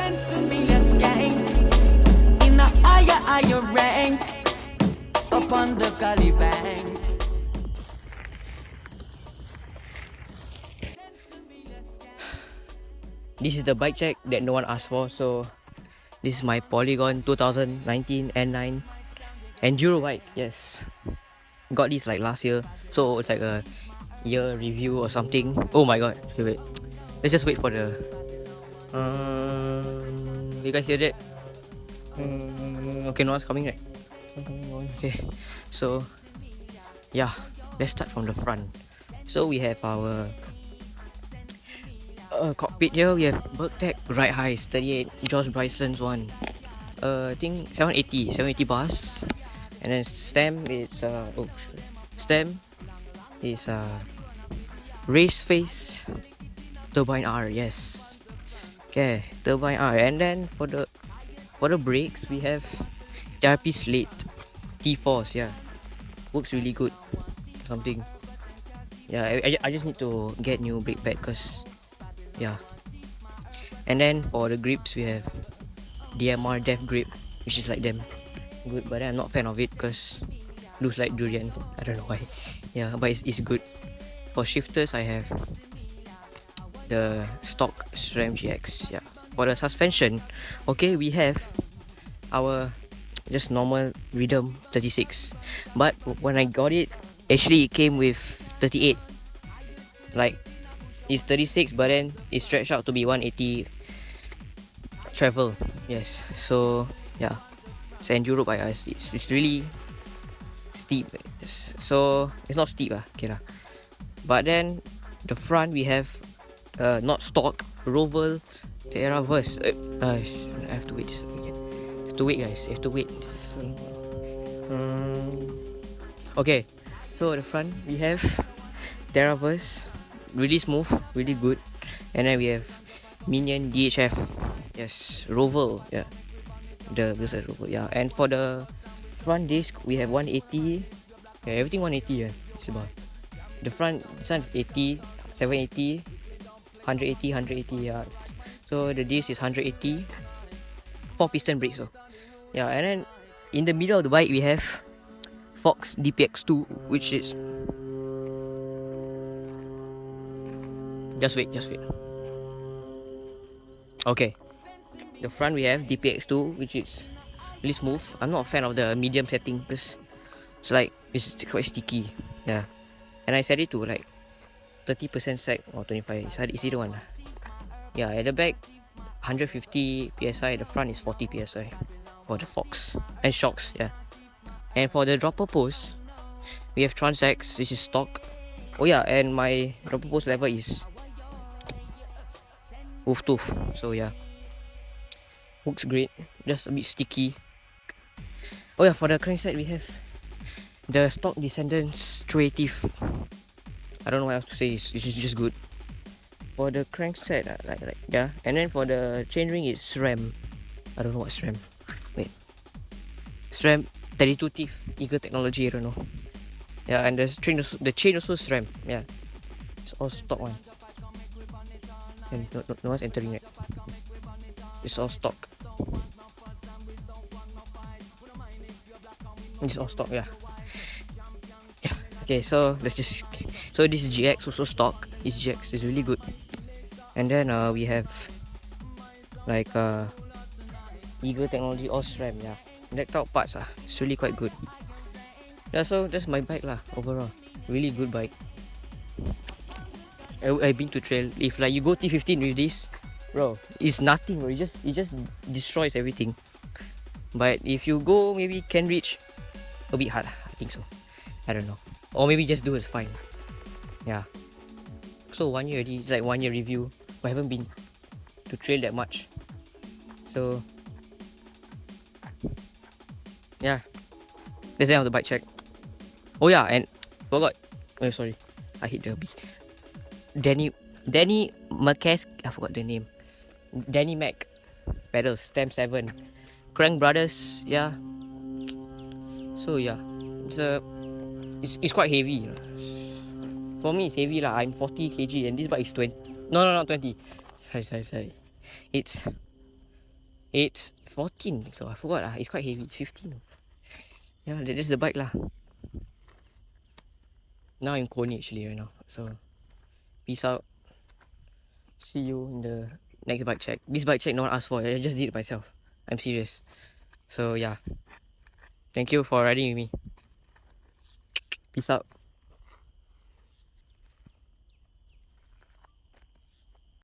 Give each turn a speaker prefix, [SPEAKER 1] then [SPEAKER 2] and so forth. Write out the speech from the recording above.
[SPEAKER 1] In the higher rank, up on the gully bank.
[SPEAKER 2] This is the bike check that no one asked for. So this is my Polygon 2019 N9 enduro bike. Yes, got this like last year, so it's like a year review or something. Oh my god, okay, wait, let's just wait for the you guys hear that? Okay, no one's coming, right? Okay, so yeah, let's start from the front. So we have our cockpit here. We have Bergtech Ride Highs 38 Josh Bryson's one. I think 780 bars. And then stem is race face turbine R. Yes, okay, turbine R. And then for the brakes we have therapy slate T-Force. Yeah, works really good. Something. Yeah, I just need to get new brake pad because yeah. And then for the grips we have DMR Def grip, which is like them good, but I'm not a fan of it because looks like durian. I don't know why. Yeah, but it's good. For shifters I have the stock SRAM GX. Yeah. For the suspension, okay, we have our just normal Rhythm 36, but when I got it, actually it came with 38. Like it's 36, but then it stretched out to be 180 travel. Yes, so yeah, it's enduro by us. It's really steep. So it's not steep okay lah. But then the front we have not stock Roval Terraverse. I have to wait this again. Have to wait, guys. Have to wait. Okay, so the front we have Terraverse, really smooth, really good. And then we have Minion DHF. Yes, Roval. Yeah, the Roval. Yeah, and for the front disc we have 180. Yeah, everything 180. Yeah, it's about the front. This one is 80, 780, 180, 180. Yeah, so the disc is 180. 4-piston brakes. So yeah, and then in the middle of the bike we have Fox DPX2, which is just wait. Okay, the front we have DPX2, which is really smooth. I'm not a fan of the medium setting because it's like it's quite sticky. Yeah, and I set it to like 30% sag or 25. It's either one. Yeah, at the back 150 psi. The front is 40 psi for the Fox and shocks. Yeah, and for the dropper post we have Transax. This is stock. Oh yeah, and my dropper post lever is wolf tooth. So yeah, works great, just a bit sticky. Oh yeah, for the crankset we have the stock Descendants 380. I don't know what else to say. It's just good. For the crankset, like yeah, and then for the chainring it's SRAM. I don't know what SRAM. Wait, SRAM 32 teeth Eagle technology. I don't know. Yeah, and the chain also SRAM. Yeah, it's all stock one. And no one's entering it. It's all stock. It's all stock, yeah. Yeah. Okay, so let's just. So this is GX, also stock. It's GX. It's really good. And then we have like Eagle technology or SRAM. Yeah. Decked out parts it's really quite good. Yeah. So that's my bike lah. Overall, really good bike. I've been to trail. If like you go T15 with this, bro, it's nothing, bro. It just destroys everything. But if you go maybe can reach a bit hard. I think so. I don't know. Or maybe just do it's fine. Yeah. So 1 year already. It's like 1 year review. But I haven't been to trail that much. So yeah. That's the end of the bike check. Oh yeah, and forgot. Oh sorry, I hit the B. Danny McCask. I forgot the name. Danny Mac pedals, Stem 7, Crank Brothers. Yeah. So yeah, it's quite heavy. For me, it's heavy lah. I'm 40 kg and this bike is 20. No, not 20. Sorry. It's It's 14, so I forgot lah. It's quite heavy. It's 15. Yeah, that's the bike lah. Now I'm Coney actually right now. So peace out. See you in the next bike check. This bike check no one asked for. I just did it myself. I'm serious. So yeah. Thank you for riding with me. Peace out.